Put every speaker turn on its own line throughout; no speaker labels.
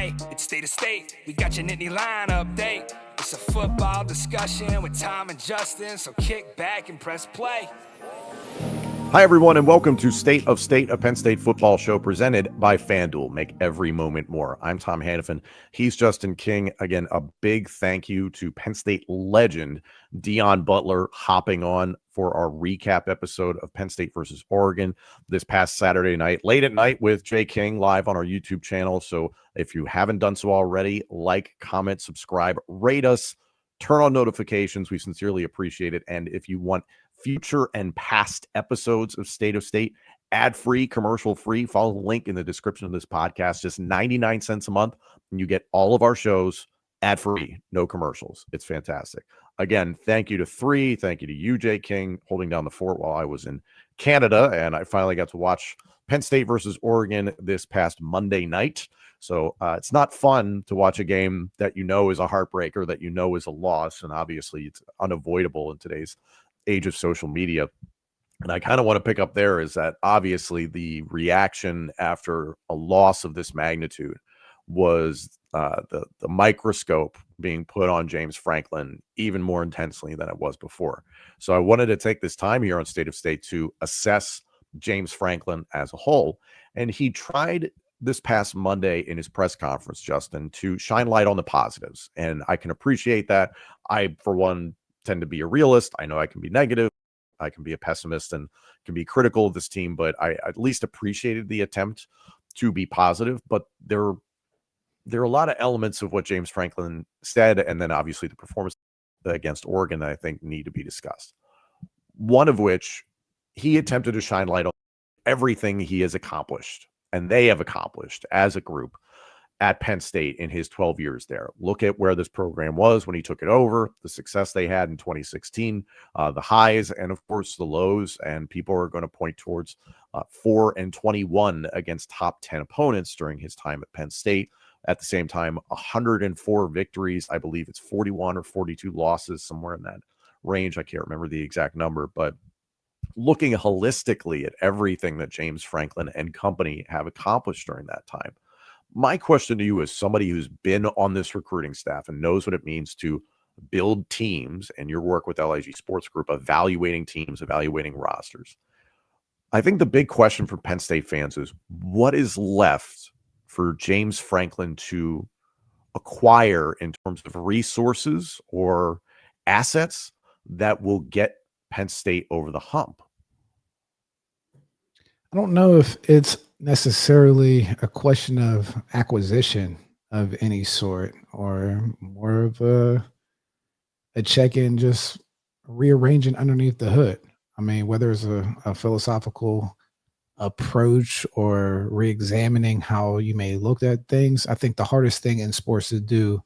Hey, it's State of State. We got your Nittany Line update. It's a football discussion with Tom and Justin, so kick back and press play.
Hi, everyone, and welcome to State of State, a Penn State football show presented by FanDuel. Make every moment more. I'm Tom Hannafin. He's Justin King. Again, a big thank you to Penn State legend Deon Butler hopping on for our recap episode of Penn State versus Oregon this past Saturday night, late at night with Jay King live on our YouTube channel. So if you haven't done so already, like, comment, subscribe, rate us, turn on notifications. We sincerely appreciate it. And if you want future and past episodes of State of State, ad-free, commercial-free, follow the link in the description of this podcast. Just 99 cents a month, and you get all of our shows ad-free, no commercials. It's fantastic. Again, thank you to Three. Thank you to you, Jay King, holding down the fort while I was in Canada, and I finally got to watch Penn State versus Oregon this past Monday night. So it's not fun to watch a game that you know is a heartbreaker, that you know is a loss, and obviously it's unavoidable in today's age of social media. And I kind of want to pick up there is that obviously the reaction after a loss of this magnitude was the microscope being put on James Franklin even more intensely than it was before. So I wanted to take this time here on State of State to assess James Franklin as a whole. And he tried this past Monday in his press conference, Justin, to shine light on the positives. And I can appreciate that. I, for one, tend to be a realist. I know I can be negative. I can be a pessimist and can be critical of this team, but I at least appreciated the attempt to be positive. But there are a lot of elements of what James Franklin said, and then obviously the performance against Oregon that I think need to be discussed. One of which, he attempted to shine light on everything he has accomplished and they have accomplished as a group at Penn State in his 12 years there. Look at where this program was when he took it over, the success they had in 2016, the highs, and of course the lows. And people are going to point towards 4-21 against top 10 opponents during his time at Penn State. At the same time, 104 victories. I believe it's 41 or 42 losses, somewhere in that range. I can't remember the exact number, but looking holistically at everything that James Franklin and company have accomplished during that time. My question to you, as somebody who's been on this recruiting staff and knows what it means to build teams, and your work with LIG Sports Group, evaluating teams, evaluating rosters, I think the big question for Penn State fans is what is left for James Franklin to acquire in terms of resources or assets that will get Penn State over the hump?
I don't know if it's necessarily a question of acquisition of any sort or more of a check-in, just rearranging underneath the hood. I mean, whether it's a philosophical approach or re-examining how you may look at things, I think the hardest thing in sports to do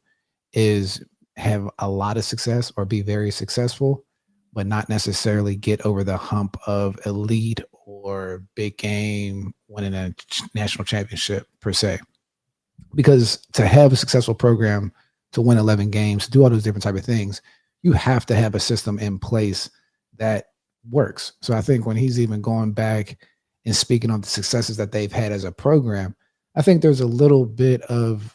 is have a lot of success or be very successful, but not necessarily get over the hump of elite or big game winning a national championship per se. Because to have a successful program, to win 11 games, to do all those different type of things, you have to have a system in place that works. So I think when he's even going back and speaking on the successes that they've had as a program, I think there's a little bit of,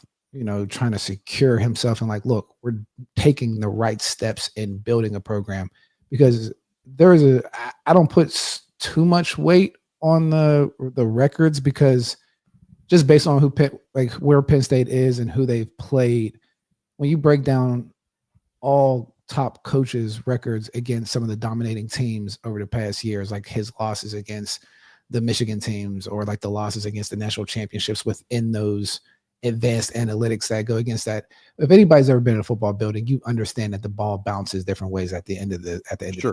trying to secure himself and like, look, we're taking the right steps in building a program. Because I don't put too much weight on the records, because just based on where Penn State is and who they've played, when you break down all top coaches' records against some of the dominating teams over the past years, like his losses against the Michigan teams or like the losses against the national championships within those advanced analytics that go against that. If anybody's ever been in a football building, you understand that the ball bounces different ways at the end of the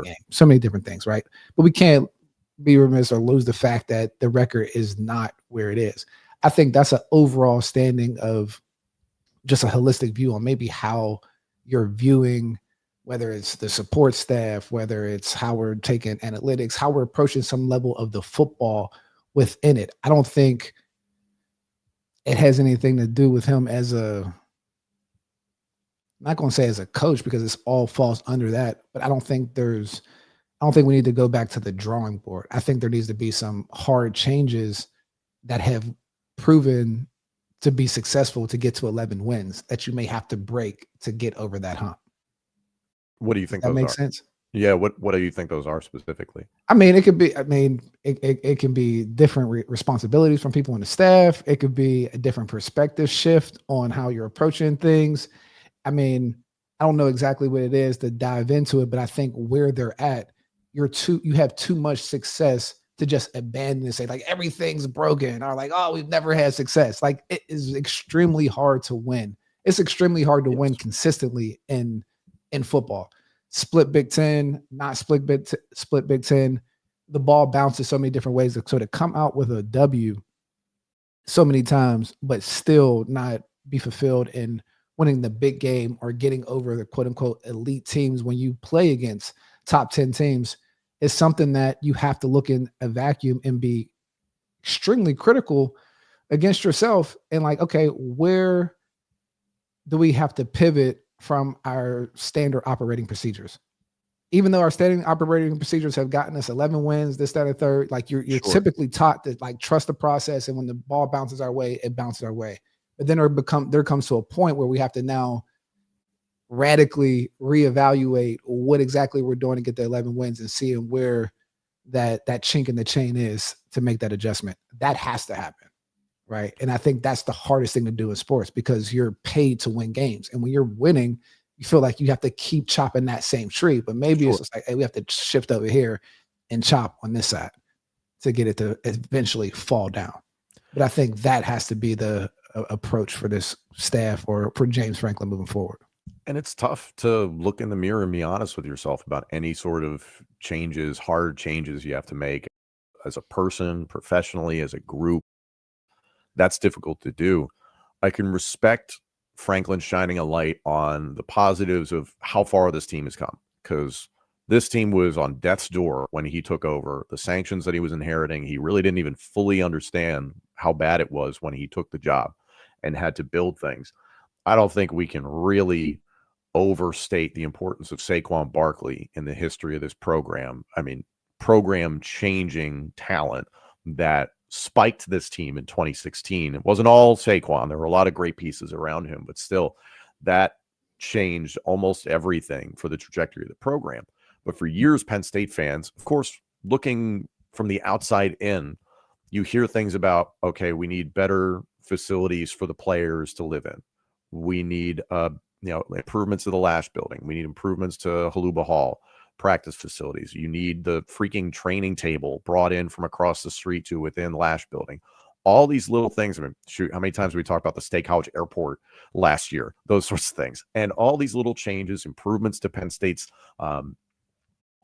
game. So many different things, right? But we can't be remiss or lose the fact that the record is not where it is. I think that's an overall standing of just a holistic view on maybe how you're viewing, whether it's the support staff, whether it's how we're taking analytics, how we're approaching some level of the football within it. I don't think it has anything to do with him as I'm not going to say as a coach, because it's all falls under that, but I don't think we need to go back to the drawing board. I think there needs to be some hard changes that have proven to be successful to get to 11 wins that you may have to break to get over that hump.
What do you
Does
think
that
those
make
are?
sense?
Yeah, what do you think those are specifically?
I mean, it could be. I mean, it can be different responsibilities from people on the staff. It could be a different perspective shift on how you're approaching things. I mean, I don't know exactly what it is to dive into it, but I think where they're at, you have too much success to just abandon and say like everything's broken or like, oh, we've never had success. Like it is extremely hard to win. It's extremely hard to
Yes.
win consistently in football. Split Big Ten, not split Big Ten. The ball bounces so many different ways. So to come out with a W so many times, but still not be fulfilled in winning the big game or getting over the quote unquote elite teams when you play against top 10 teams is something that you have to look in a vacuum and be extremely critical against yourself. And like, okay, where do we have to pivot from our standard operating procedures? Even though our standing operating procedures have gotten us 11 wins, this, that, and third, like you're
Sure.
typically taught to like trust the process, and when the ball bounces our way, it bounces our way. But then there comes to a point where we have to now radically reevaluate what exactly we're doing to get the 11 wins and seeing where that chink in the chain is to make that adjustment. That has to happen, right? And I think that's the hardest thing to do in sports because you're paid to win games, and when you're winning, you feel like you have to keep chopping that same tree, but maybe it's
Sure.
just like, hey, we have to shift over here and chop on this side to get it to eventually fall down. But I think that has to be the approach for this staff or for James Franklin moving forward.
And it's tough to look in the mirror and be honest with yourself about any sort of changes, hard changes you have to make as a person, professionally, as a group. That's difficult to do. I can respect Franklin shining a light on the positives of how far this team has come, because this team was on death's door when he took over. The sanctions that he was inheriting, he really didn't even fully understand how bad it was when he took the job and had to build things. I don't think we can really overstate the importance of Saquon Barkley in the history of this program. I mean, program changing talent that spiked this team in 2016. It wasn't all Saquon. There were a lot of great pieces around him, but still, that changed almost everything for the trajectory of the program. But for years, Penn State fans, of course, looking from the outside in, you hear things about, okay, we need better facilities for the players to live in. We need improvements to the Lash building. We need improvements to Haluba Hall, practice facilities. You need the freaking training table brought in from across the street to within Lash building. All these little things. I mean, shoot, how many times did we talk about the State College Airport last year? Those sorts of things. And all these little changes, improvements to Penn State's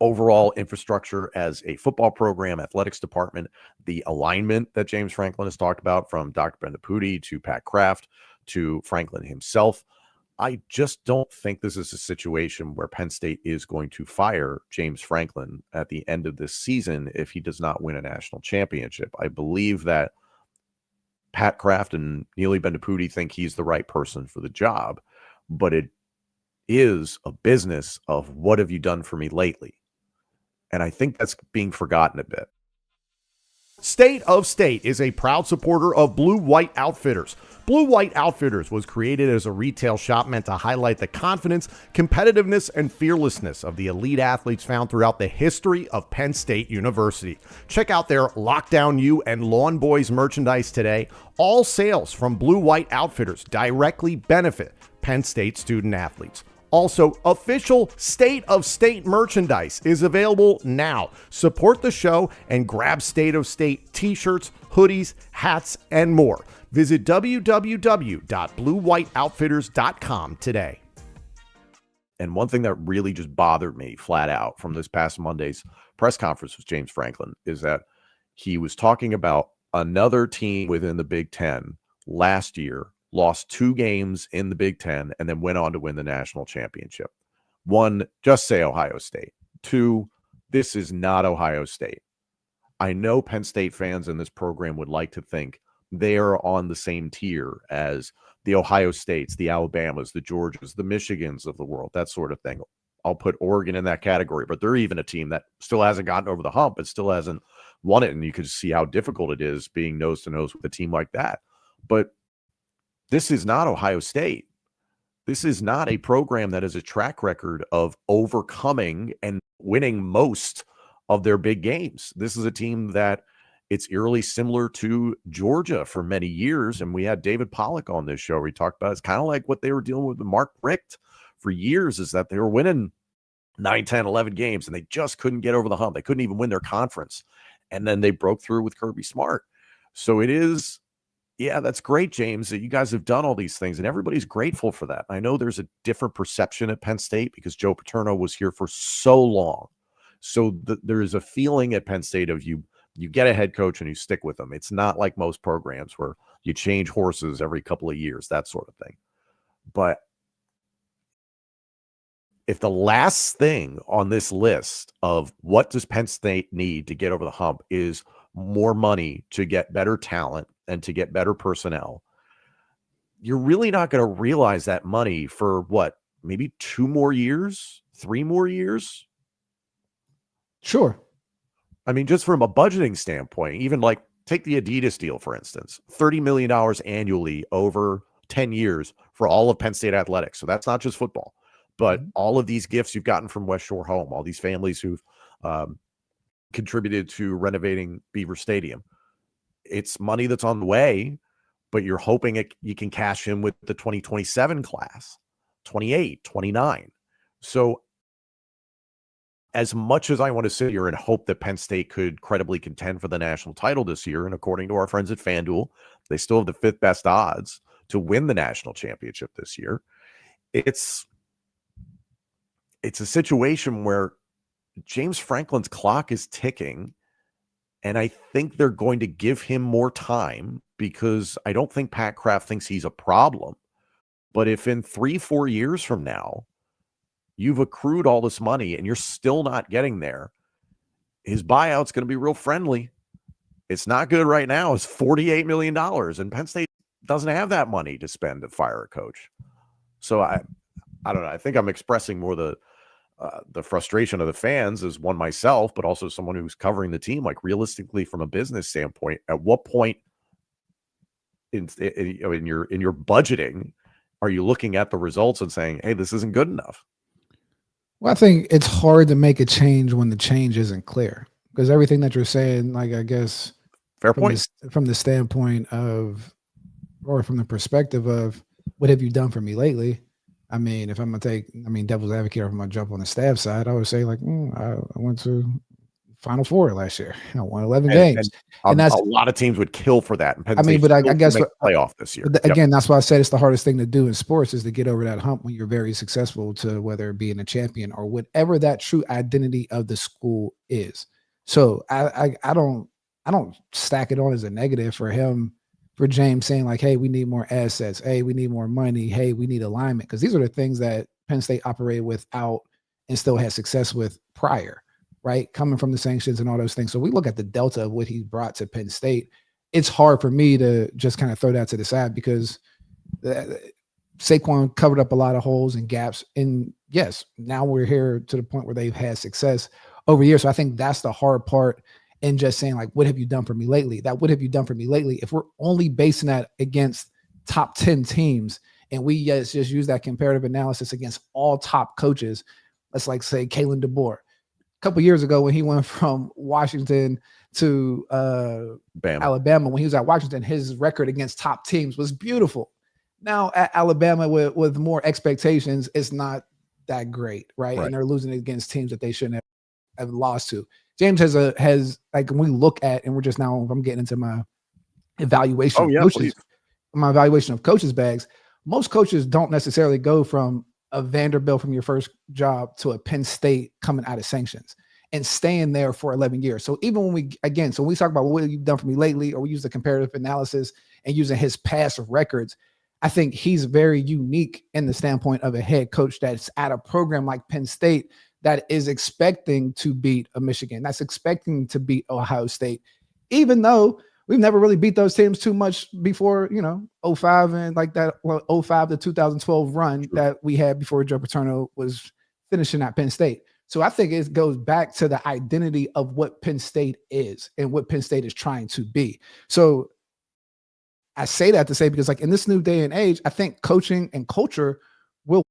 overall infrastructure as a football program, athletics department, the alignment that James Franklin has talked about, from Dr. Bendapudi to Pat Kraft to Franklin himself. I just don't think this is a situation where Penn State is going to fire James Franklin at the end of this season if he does not win a national championship. I believe that Pat Kraft and Neely Bendapudi think he's the right person for the job, but it is a business of what have you done for me lately? And I think that's being forgotten a bit. State of State is a proud supporter of Blue White Outfitters. Blue White Outfitters was created as a retail shop meant to highlight the confidence, competitiveness, and fearlessness of the elite athletes found throughout the history of Penn State University. Check out their Lockdown U and Lawn Boys merchandise today. All sales from Blue White Outfitters directly benefit Penn State student athletes. Also, official State of State merchandise is available now. Support the show and grab State of State t-shirts, hoodies, hats, and more. Visit www.bluewhiteoutfitters.com today. And one thing that really just bothered me flat out from this past Monday's press conference with James Franklin is that he was talking about another team within the Big Ten last year lost 2 games in the Big Ten, and then went on to win the national championship. 1, just say Ohio State. 2, this is not Ohio State. I know Penn State fans in this program would like to think they are on the same tier as the Ohio States, the Alabamas, the Georgias, the Michigans of the world, that sort of thing. I'll put Oregon in that category, but they're even a team that still hasn't gotten over the hump, but still hasn't won it, and you could see how difficult it is being nose to nose with a team like that. But This is not Ohio State. This is not a program that has a track record of overcoming and winning most of their big games. This is a team that it's eerily similar to Georgia for many years. And we had David Pollock on this show. We talked about it's kind of like what they were dealing with Mark Richt for years, is that they were winning 9, 10, 11 games and they just couldn't get over the hump. They couldn't even win their conference. And then they broke through with Kirby Smart. So it is, yeah, that's great, James, that you guys have done all these things, and everybody's grateful for that. I know there's a different perception at Penn State because Joe Paterno was here for so long. So there is a feeling at Penn State of you get a head coach and you stick with them. It's not like most programs where you change horses every couple of years, that sort of thing. But if the last thing on this list of what does Penn State need to get over the hump is more money to get better talent and to get better personnel, you're really not going to realize that money for what, maybe 2 more years, 3 more years?
Sure.
I mean, just from a budgeting standpoint, even like take the Adidas deal, for instance, $30 million annually over 10 years for all of Penn State athletics. So that's not just football, but all of these gifts you've gotten from West Shore Home, all these families who've contributed to renovating Beaver Stadium. It's money that's on the way, but you're hoping you can cash in with the 2027 class, 28, 29. So as much as I want to sit here and hope that Penn State could credibly contend for the national title this year, and according to our friends at FanDuel, they still have the 5th best odds to win the national championship this year. It's a situation where James Franklin's clock is ticking, and I think they're going to give him more time because I don't think Pat Kraft thinks he's a problem. But if in 3-4 years from now, you've accrued all this money and you're still not getting there, his buyout's going to be real friendly. It's not good right now. It's $48 million, and Penn State doesn't have that money to spend to fire a coach. So I don't know. I think I'm expressing more the frustration of the fans as one myself, but also someone who's covering the team. Like, realistically, from a business standpoint, at what point in your budgeting are you looking at the results and saying, hey, this isn't good enough?
Well, I think it's hard to make a change when the change isn't clear, because everything that you're saying, like, I guess,
fair point,
from the standpoint of, or from the perspective of, what have you done for me lately? I mean, if I'm going to take, devil's advocate, or if I'm going to jump on the staff side, I would say, like, I went to Final Four last year. I won 11 games.
And that's a lot of teams would kill for that. And Penn State
but I guess
playoff this year.
Again, that's why I said it's the hardest thing to do in sports, is to get over that hump when you're very successful, to whether being a champion or whatever that true identity of the school is. So I don't stack it on as a negative for him, for James saying, like, hey, we need more assets. Hey, we need more money. Hey, we need alignment. Because these are the things that Penn State operated without and still had success with prior, right? Coming from the sanctions and all those things. So we look at the delta of what he brought to Penn State. It's hard for me to just kind of throw that to the side, because Saquon covered up a lot of holes and gaps. And yes, now we're here to the point where they've had success over years. So I think that's the hard part in just saying, like, what have you done for me lately? That what have you done for me lately? If we're only basing that against top 10 teams, and we just use that comparative analysis against all top coaches, let's like say Kalen DeBoer. A couple years ago, when he went from Washington to Alabama, when he was at Washington, his record against top teams was beautiful. Now at Alabama, with more expectations, it's not that great, right? And they're losing against teams that they shouldn't have lost to. James has like, when we look at, and we're just now, I'm getting into my evaluation of coaches, my evaluation of coaches' bags. Most coaches don't necessarily go from a Vanderbilt from your first job to a Penn State coming out of sanctions and staying there for 11 years. So even when we talk about, well, what have you done for me lately, or we use the comparative analysis and using his past records, I think he's very unique in the standpoint of a head coach that's at a program like Penn State that is expecting to beat a Michigan, that's expecting to beat Ohio State, even though we've never really beat those teams too much before, 05 and like that 05 to 2012 run that we had before Joe Paterno was finishing at Penn State. So I think it goes back to the identity of what Penn State is and what Penn State is trying to be. So I say that to say, because like in this new day and age, I think coaching and culture will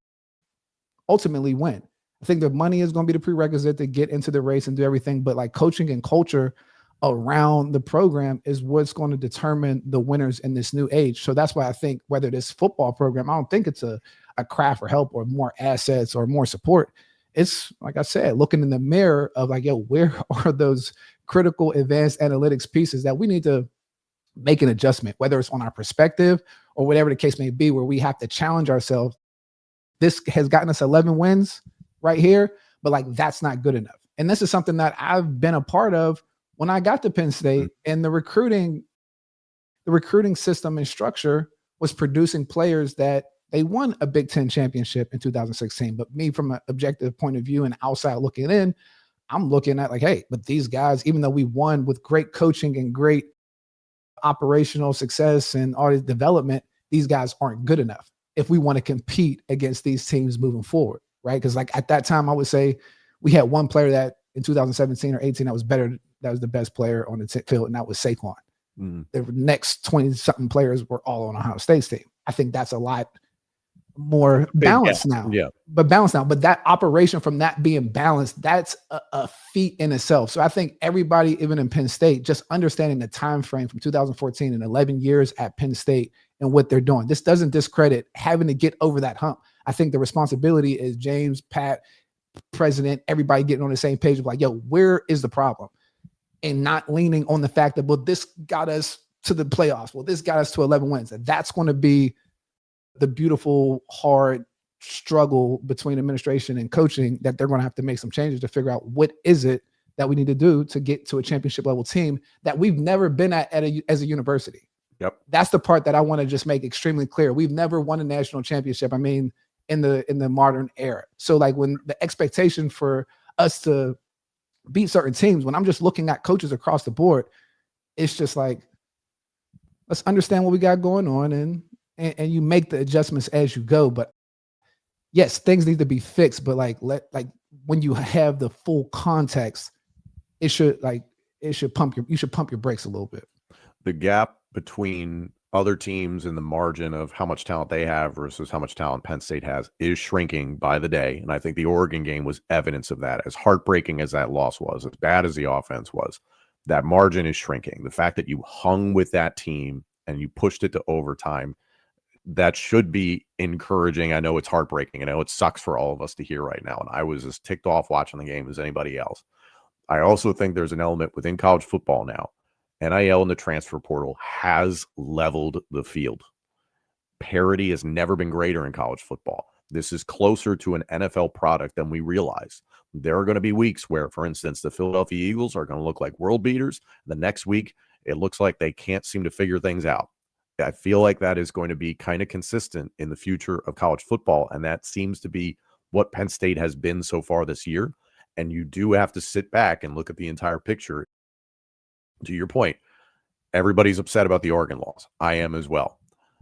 ultimately win. I think the money is going to be the prerequisite to get into the race and do everything, but like coaching and culture around the program is what's going to determine the winners in this new age. So that's why I think whether this football program, I don't think it's a craft or help or more assets or more support. It's like I said, looking in the mirror of like, yo, where are those critical advanced analytics pieces that we need to make an adjustment, whether it's on our perspective or whatever the case may be, where we have to challenge ourselves. This has gotten us 11 wins right here, but like that's not good enough. And this is something that I've been a part of when I got to Penn State, and the recruiting system and structure was producing players that they won a Big Ten championship in 2016. But me, from an objective point of view and outside looking in, I'm looking at like, hey, but these guys, even though we won with great coaching and great operational success and all this development, these guys aren't good enough if we want to compete against these teams moving forward, right? Because like at that time, I would say we had one player that in 2017 or 18 that was better, that was the best player on the field, and that was Saquon. The next 20-something players were all on Ohio State's team. I think that's a lot more balanced now.
Yeah.
But balanced now. But that operation from that being balanced, that's a feat in itself. So I think everybody, even in Penn State, just understanding the time frame from 2014 and 11 years at Penn State and what they're doing. This doesn't discredit having to get over that hump. I think the responsibility is James, Pat, president, everybody getting on the same page of like, yo, where is the problem? And not leaning on the fact that, well, this got us to the playoffs. Well, this got us to 11 wins. And that's going to be the beautiful, hard struggle between administration and coaching, that they're going to have to make some changes to figure out what is it that we need to do to get to a championship level team that we've never been at as a university.
Yep.
That's the part that I want to just make extremely clear. We've never won a national championship. I mean, in the modern era. So like when the expectation for us to beat certain teams, when I'm just looking at coaches across the board, it's just like, let's understand what we got going on and you make the adjustments as you go. But yes, things need to be fixed, but like when you have the full context, you should pump your brakes a little bit.
The gap between other teams and the margin of how much talent they have versus how much talent Penn State has is shrinking by the day. And I think the Oregon game was evidence of that. As heartbreaking as that loss was, as bad as the offense was, that margin is shrinking. The fact that you hung with that team and you pushed it to overtime, that should be encouraging. I know it's heartbreaking. I know it sucks for all of us to hear right now. And I was as ticked off watching the game as anybody else. I also think there's an element within college football now. NIL and the transfer portal has leveled the field. Parity has never been greater in college football. This is closer to an NFL product than we realize. There are going to be weeks where, for instance, the Philadelphia Eagles are going to look like world beaters. The next week, it looks like they can't seem to figure things out. I feel like that is going to be kind of consistent in the future of college football, and that seems to be what Penn State has been so far this year. And you do have to sit back and look at the entire picture. To your point, everybody's upset about the Oregon loss. I am as well.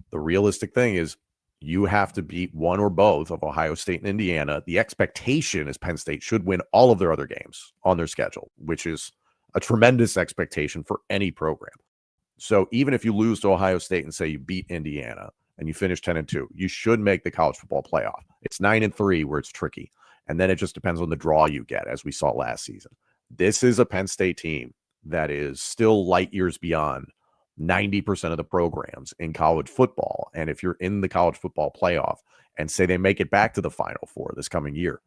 The realistic thing is you have to beat one or both of Ohio State and Indiana. The expectation is Penn State should win all of their other games on their schedule, which is a tremendous expectation for any program. So even if you lose to Ohio State and say you beat Indiana and you finish 10-2, you should make the college football playoff. It's 9-3 where it's tricky. And then it just depends on the draw you get, as we saw last season. This is a Penn State team that is still light years beyond 90% of the programs in college football. And if you're in the college football playoff and say they make it back to the Final Four this coming year,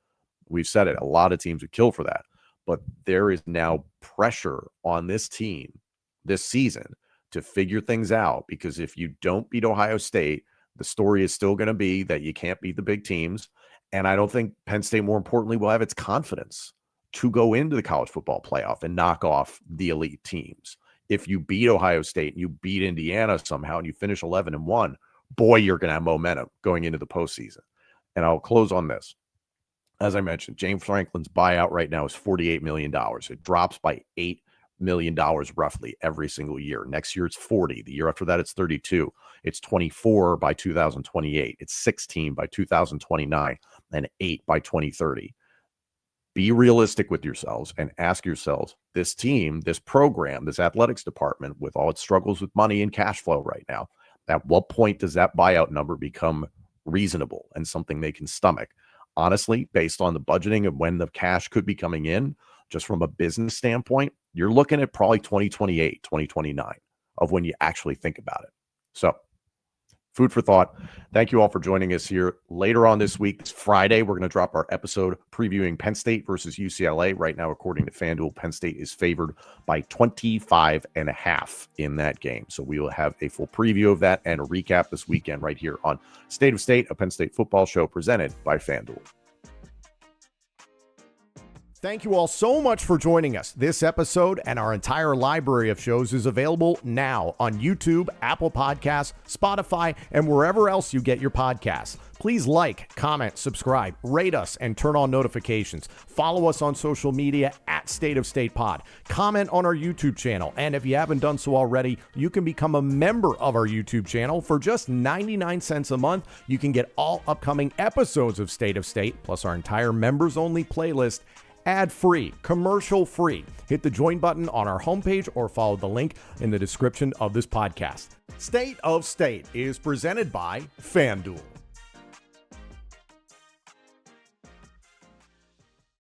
we've said it, a lot of teams would kill for that. But there is now pressure on this team this season to figure things out, because if you don't beat Ohio State, the story is still going to be that you can't beat the big teams. And I don't think Penn State, more importantly, will have its confidence to go into the college football playoff and knock off the elite teams. If you beat Ohio State and you beat Indiana somehow and you finish 11-1, boy, you're going to have momentum going into the postseason. And I'll close on this. As I mentioned, James Franklin's buyout right now is $48 million. It drops by $8 million roughly every single year. Next year, it's 40. The year after that, it's 32. It's 24 by 2028. It's 16 by 2029 and 8 by 2030. Be realistic with yourselves and ask yourselves, this team, this program, this athletics department, with all its struggles with money and cash flow right now, At what point does that buyout number become reasonable and something they can stomach? Honestly, based on the budgeting of when the cash could be coming in, just from a business standpoint, you're looking at probably 2028, 2029 of when you actually think about it. So, food for thought. Thank you all for joining us here. Later on this week, it's Friday, we're going to drop our episode previewing Penn State versus UCLA. Right now, according to FanDuel, Penn State is favored by 25.5 in that game. So we will have a full preview of that and a recap this weekend right here on State of State, a Penn State football show presented by FanDuel. Thank you all so much for joining us. This episode and our entire library of shows is available now on YouTube, Apple Podcasts, Spotify, and wherever else you get your podcasts. Please like, comment, subscribe, rate us, and turn on notifications. Follow us on social media at State of State Pod. Comment on our YouTube channel. And if you haven't done so already, you can become a member of our YouTube channel. For just 99 cents a month, you can get all upcoming episodes of State of State, plus our entire members-only playlist, ad-free, commercial-free. Hit the join button on our homepage or follow the link in the description of this podcast. State of State is presented by FanDuel.